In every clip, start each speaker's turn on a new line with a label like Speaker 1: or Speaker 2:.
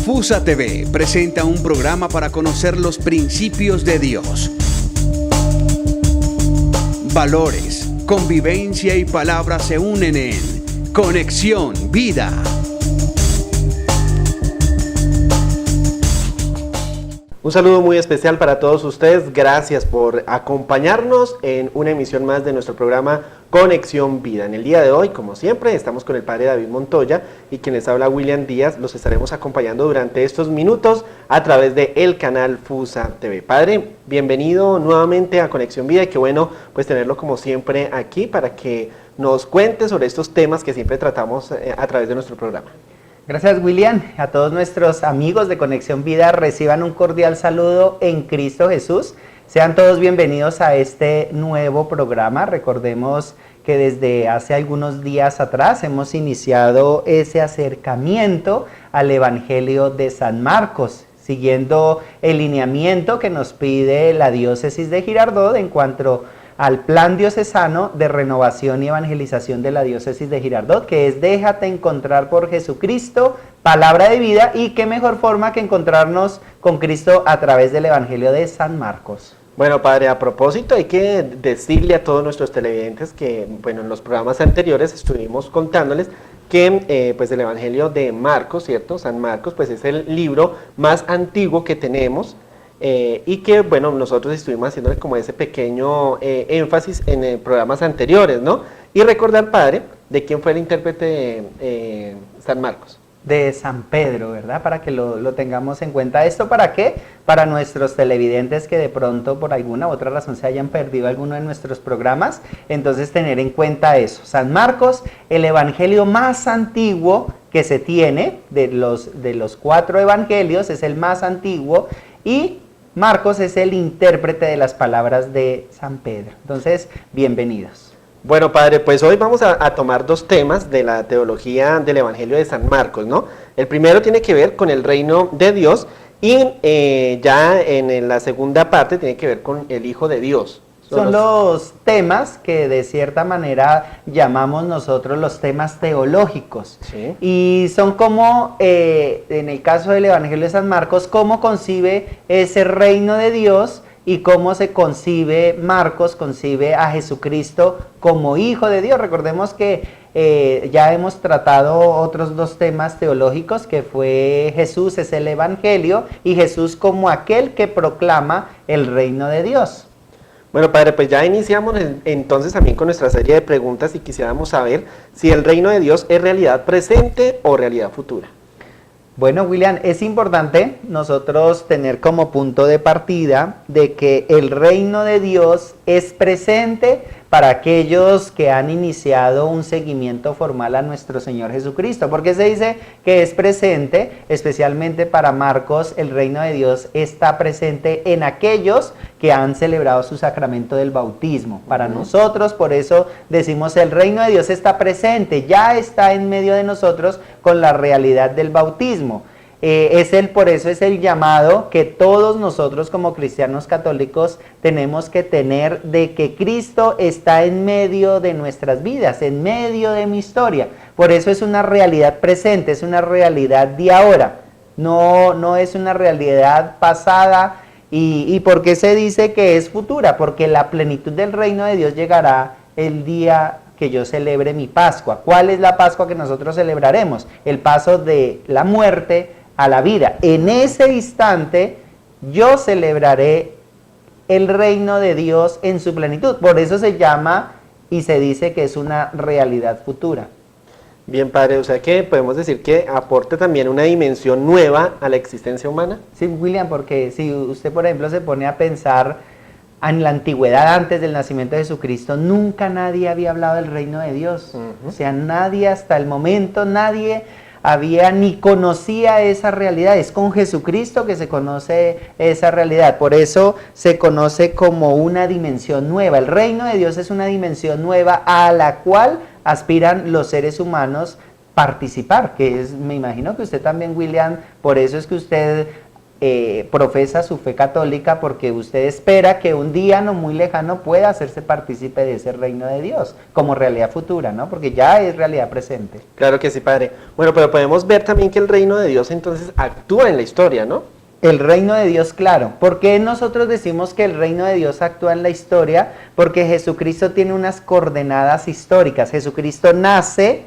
Speaker 1: FUSA TV presenta un programa para conocer los principios de Dios. Valores, convivencia y palabras se unen en Conexión Vida.
Speaker 2: Un saludo muy especial para todos ustedes. Gracias por acompañarnos en una emisión más de nuestro programa Conexión Vida. En el día de hoy, como siempre, estamos con el padre David Montoya y quien les habla William Díaz. Los estaremos acompañando durante estos minutos a través de el canal FUSA TV. Padre, bienvenido nuevamente a Conexión Vida y qué bueno pues tenerlo como siempre aquí para que nos cuente sobre estos temas que siempre tratamos a través de nuestro programa.
Speaker 3: Gracias, William. A todos nuestros amigos de Conexión Vida, reciban un cordial saludo en Cristo Jesús. Sean todos bienvenidos a este nuevo programa. Recordemos que desde hace algunos días atrás hemos iniciado ese acercamiento al Evangelio de San Marcos, siguiendo el lineamiento que nos pide la diócesis de Girardot en cuanto al plan diocesano de renovación y evangelización de la diócesis de Girardot, que es déjate encontrar por Jesucristo, palabra de vida, y qué mejor forma que encontrarnos con Cristo a través del Evangelio de San Marcos.
Speaker 2: Bueno, padre, a propósito hay que decirle a todos nuestros televidentes que, bueno, en los programas anteriores estuvimos contándoles que pues el Evangelio de Marcos, ¿cierto? San Marcos, pues es el libro más antiguo que tenemos, y que, bueno, nosotros estuvimos haciéndole como ese pequeño énfasis en programas anteriores, ¿no? Y recordar, padre, de quién fue el intérprete de San Marcos.
Speaker 3: De San Pedro, ¿verdad? Para que lo tengamos en cuenta. ¿Esto para qué? Para nuestros televidentes que de pronto por alguna u otra razón se hayan perdido alguno de nuestros programas, entonces tener en cuenta eso. San Marcos, el evangelio más antiguo que se tiene, de los 4 evangelios, es el más antiguo, y Marcos es el intérprete de las palabras de San Pedro. Entonces, bienvenidos.
Speaker 2: Bueno, padre, pues hoy vamos a tomar 2 temas de la teología del Evangelio de San Marcos, ¿no? El primero tiene que ver con el reino de Dios y ya en la segunda parte tiene que ver con el Hijo de Dios.
Speaker 3: Son los temas que de cierta manera llamamos nosotros los temas teológicos.
Speaker 2: Sí.
Speaker 3: Y son como, en el caso del Evangelio de San Marcos, cómo concibe ese reino de Dios y cómo se concibe, Marcos concibe a Jesucristo como Hijo de Dios. Recordemos que ya hemos tratado otros 2 temas teológicos, que fue Jesús es el Evangelio y Jesús como aquel que proclama el reino de Dios.
Speaker 2: Bueno, padre, pues ya iniciamos entonces también con nuestra serie de preguntas y quisiéramos saber si el reino de Dios es realidad presente o realidad futura.
Speaker 3: Bueno, William, es importante nosotros tener como punto de partida de que el reino de Dios es presente para aquellos que han iniciado un seguimiento formal a nuestro Señor Jesucristo. ¿Por qué se dice que es presente? Especialmente para Marcos, el reino de Dios está presente en aquellos que han celebrado su sacramento del bautismo. Para nosotros, por eso decimos el reino de Dios está presente, ya está en medio de nosotros con la realidad del bautismo. Por eso es el llamado que todos nosotros como cristianos católicos tenemos que tener, de que Cristo está en medio de nuestras vidas, en medio de mi historia. Por eso es una realidad presente, es una realidad de ahora, no es una realidad pasada. ¿Y por qué se dice que es futura? Porque la plenitud del reino de Dios llegará el día que yo celebre mi Pascua. ¿Cuál es la Pascua que nosotros celebraremos? El paso de la muerte a la vida. En ese instante yo celebraré el reino de Dios en su plenitud. Por eso se llama y se dice que es una realidad futura.
Speaker 2: Bien, padre, o sea que podemos decir que aporta también una dimensión nueva a la existencia humana.
Speaker 3: Sí, William, porque si usted, por ejemplo, se pone a pensar en la antigüedad, antes del nacimiento de Jesucristo, nunca nadie había hablado del reino de Dios. O sea, nadie hasta el momento, nadie había ni conocía esa realidad. Es con Jesucristo que se conoce esa realidad. Por eso se conoce como una dimensión nueva. El reino de Dios es una dimensión nueva a la cual aspiran los seres humanos participar, que es, me imagino que usted también, William, por eso es que usted profesa su fe católica porque usted espera que un día no muy lejano pueda hacerse partícipe de ese reino de Dios como realidad futura, ¿no? Porque ya es realidad presente.
Speaker 2: Claro que sí, padre. Bueno, pero podemos ver también que el reino de Dios entonces actúa en la historia, ¿no?
Speaker 3: El reino de Dios, claro. ¿Por qué nosotros decimos que el reino de Dios actúa en la historia? Porque Jesucristo tiene unas coordenadas históricas. Jesucristo nace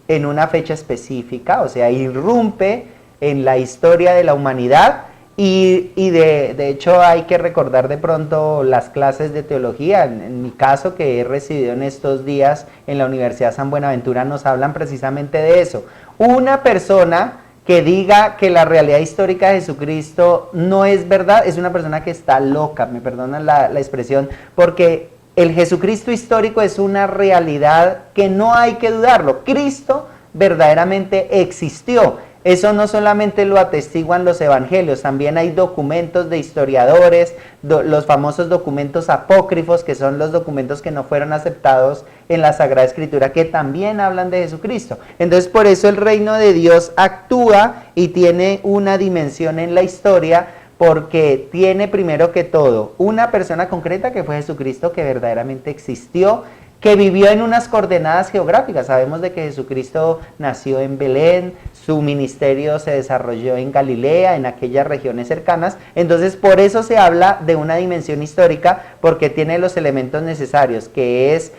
Speaker 3: en una fecha específica, o sea, irrumpe en la historia de la humanidad y de hecho hay que recordar de pronto las clases de teología. En mi caso, que he recibido en estos días en la Universidad San Buenaventura, nos hablan precisamente de eso. Una persona que diga que la realidad histórica de Jesucristo no es verdad, es una persona que está loca, me perdonan la expresión, porque el Jesucristo histórico es una realidad que no hay que dudarlo. Cristo verdaderamente existió. Eso no solamente lo atestiguan los evangelios, también hay documentos de historiadores, los famosos documentos apócrifos, que son los documentos que no fueron aceptados en la Sagrada Escritura, que también hablan de Jesucristo. Entonces, por eso el reino de Dios actúa y tiene una dimensión en la historia, porque tiene primero que todo una persona concreta que fue Jesucristo, que verdaderamente existió, que vivió en unas coordenadas geográficas. Sabemos de que Jesucristo nació en Belén, su ministerio se desarrolló en Galilea, en aquellas regiones cercanas. Entonces, por eso se habla de una dimensión histórica, porque tiene los elementos necesarios, que es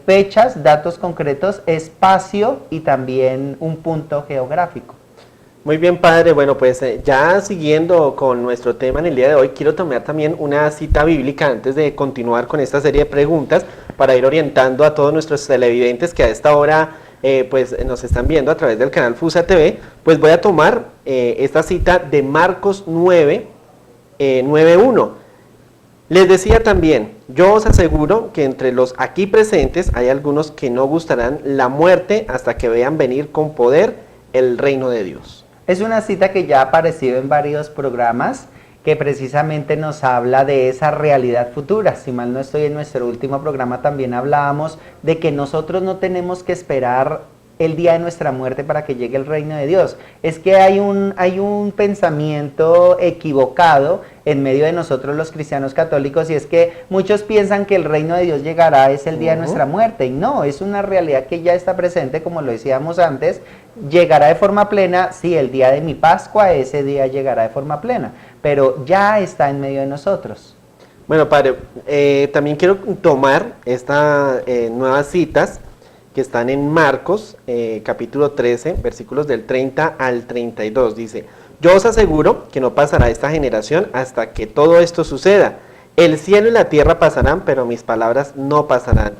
Speaker 3: fechas, datos concretos, espacio y también un punto geográfico.
Speaker 2: Muy bien, padre. Bueno, pues ya siguiendo con nuestro tema en el día de hoy, quiero tomar también una cita bíblica antes de continuar con esta serie de preguntas para ir orientando a todos nuestros televidentes que a esta hora pues nos están viendo a través del canal Fusa TV. Pues voy a tomar esta cita de Marcos 9, 9:1. Les decía también, yo os aseguro que entre los aquí presentes hay algunos que no gustarán la muerte hasta que vean venir con poder el reino de Dios.
Speaker 3: Es una cita que ya ha aparecido en varios programas, que precisamente nos habla de esa realidad futura. Si mal no estoy, en nuestro último programa también hablábamos de que nosotros no tenemos que esperar el día de nuestra muerte para que llegue el reino de Dios. Es que hay un pensamiento equivocado en medio de nosotros los cristianos católicos, y es que muchos piensan que el reino de Dios llegará es el día de nuestra muerte, y no, es una realidad que ya está presente, como lo decíamos antes. Llegará de forma plena, sí, el día de mi Pascua, ese día llegará de forma plena, pero ya está en medio de nosotros.
Speaker 2: Bueno, padre, también quiero tomar estas nuevas citas que están en Marcos, capítulo 13, versículos del 30 al 32. Dice, yo os aseguro que no pasará esta generación hasta que todo esto suceda. El cielo y la tierra pasarán, pero mis palabras no pasarán.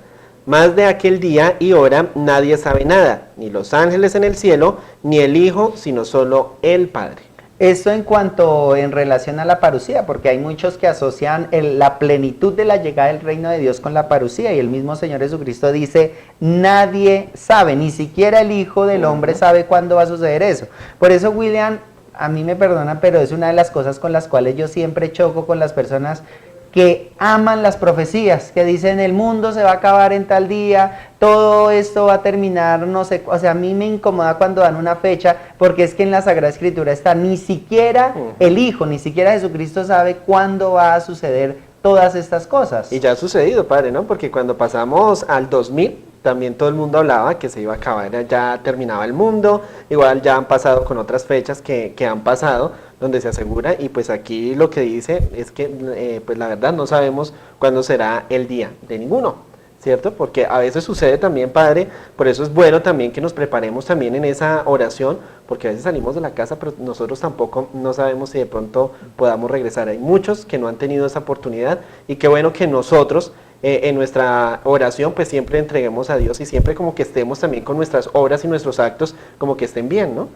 Speaker 2: Más de aquel día y hora nadie sabe nada, ni los ángeles en el cielo, ni el Hijo, sino solo el Padre.
Speaker 3: Esto en relación a la parucía, porque hay muchos que asocian la plenitud de la llegada del reino de Dios con la parucía, y el mismo Señor Jesucristo dice, nadie sabe, ni siquiera el Hijo del Hombre sabe cuándo va a suceder eso. Por eso, William, a mí me perdona, pero es una de las cosas con las cuales yo siempre choco con las personas que aman las profecías, que dicen el mundo se va a acabar en tal día, todo esto va a terminar, no sé, o sea, a mí me incomoda cuando dan una fecha, porque es que en la Sagrada Escritura está, ni siquiera el Hijo, ni siquiera Jesucristo sabe cuándo va a suceder todas estas cosas.
Speaker 2: Y ya ha sucedido, padre, ¿no? Porque cuando pasamos al 2000, también todo el mundo hablaba que se iba a acabar, ya terminaba el mundo, igual ya han pasado con otras fechas que han pasado, donde se asegura, y pues aquí lo que dice es que pues la verdad no sabemos cuándo será el día de ninguno, ¿cierto? Porque a veces sucede también, padre, por eso es bueno también que nos preparemos también en esa oración, porque a veces salimos de la casa, pero nosotros tampoco no sabemos si de pronto podamos regresar. Hay muchos que no han tenido esa oportunidad, y qué bueno que nosotros en nuestra oración pues siempre entreguemos a Dios, y siempre como que estemos también con nuestras obras y nuestros actos como que estén bien, ¿no?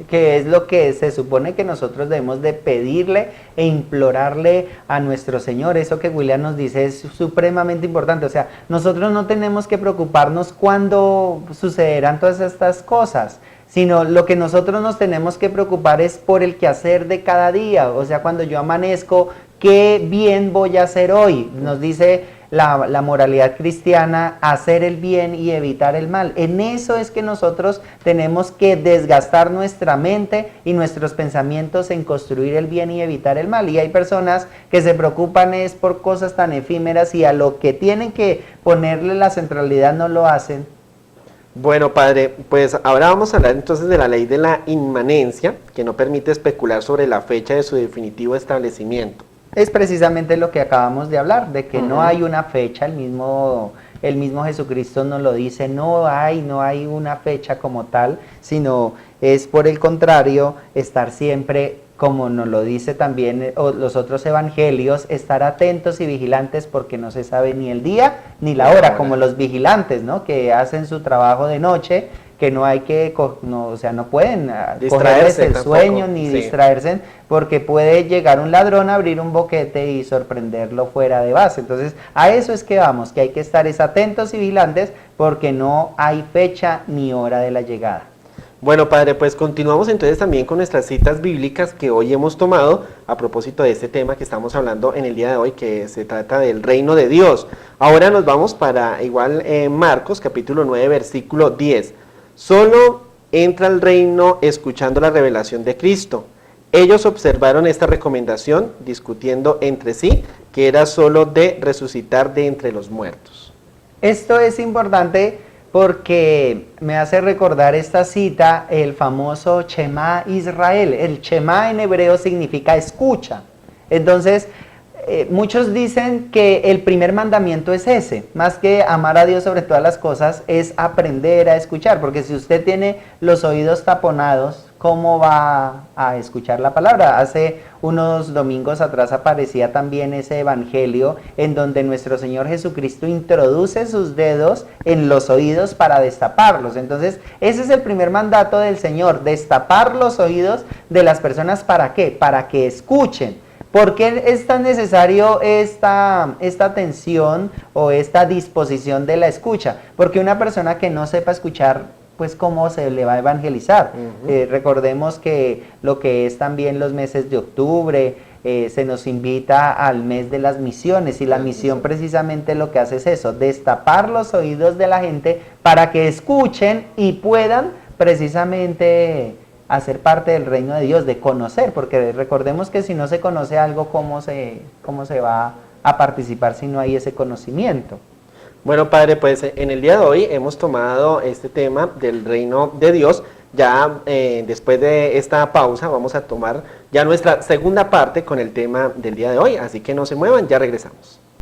Speaker 3: Que es lo que se supone que nosotros debemos de pedirle e implorarle a nuestro Señor. Eso que William nos dice es supremamente importante. O sea, nosotros no tenemos que preocuparnos cuándo sucederán todas estas cosas, sino lo que nosotros nos tenemos que preocupar es por el quehacer de cada día. O sea, cuando yo amanezco, ¿qué bien voy a hacer hoy? Nos dice la moralidad cristiana, hacer el bien y evitar el mal. En eso es que nosotros tenemos que desgastar nuestra mente y nuestros pensamientos en construir el bien y evitar el mal. Y hay personas que se preocupan es por cosas tan efímeras y a lo que tienen que ponerle la centralidad no lo hacen.
Speaker 2: Bueno, padre, pues ahora vamos a hablar entonces de la ley de la inmanencia, que no permite especular sobre la fecha de su definitivo establecimiento.
Speaker 3: Es precisamente lo que acabamos de hablar, de que no hay una fecha, el mismo Jesucristo nos lo dice, no hay una fecha como tal, sino es por el contrario, estar siempre, como nos lo dice también los otros evangelios, estar atentos y vigilantes porque no se sabe ni el día ni la hora, como los vigilantes, ¿no? Que hacen su trabajo de noche, que no hay que, no pueden cogerles el sueño ni distraerse, porque puede llegar un ladrón a abrir un boquete y sorprenderlo fuera de base. Entonces, a eso es que vamos, que hay que estar atentos y vigilantes porque no hay fecha ni hora de la llegada.
Speaker 2: Bueno, padre, pues continuamos entonces también con nuestras citas bíblicas que hoy hemos tomado a propósito de este tema que estamos hablando en el día de hoy, que se trata del reino de Dios. Ahora nos vamos para igual Marcos capítulo 9 versículo 10. Solo entra al reino escuchando la revelación de Cristo. Ellos observaron esta recomendación discutiendo entre sí que era solo de resucitar de entre los muertos.
Speaker 3: Esto es importante porque me hace recordar esta cita, el famoso Shema Israel. El Shema en hebreo significa escucha. Entonces, muchos dicen que el primer mandamiento es ese, más que amar a Dios sobre todas las cosas, es aprender a escuchar, porque si usted tiene los oídos taponados, ¿cómo va a escuchar la palabra? Hace unos domingos atrás aparecía también ese evangelio en donde nuestro Señor Jesucristo introduce sus dedos en los oídos para destaparlos. Entonces, ese es el primer mandato del Señor, destapar los oídos de las personas. ¿Para qué? Para que escuchen. ¿Por qué es tan necesario esta atención o esta disposición de la escucha? Porque una persona que no sepa escuchar, pues cómo se le va a evangelizar. Recordemos que lo que es también los meses de octubre, se nos invita al mes de las misiones, y la misión precisamente lo que hace es eso, destapar los oídos de la gente para que escuchen y puedan precisamente hacer parte del reino de Dios, de conocer, porque recordemos que si no se conoce algo, ¿cómo se va a participar si no hay ese conocimiento?
Speaker 2: Bueno, padre, pues en el día de hoy hemos tomado este tema del reino de Dios. Ya después de esta pausa vamos a tomar ya nuestra segunda parte con el tema del día de hoy, así que no se muevan, ya regresamos.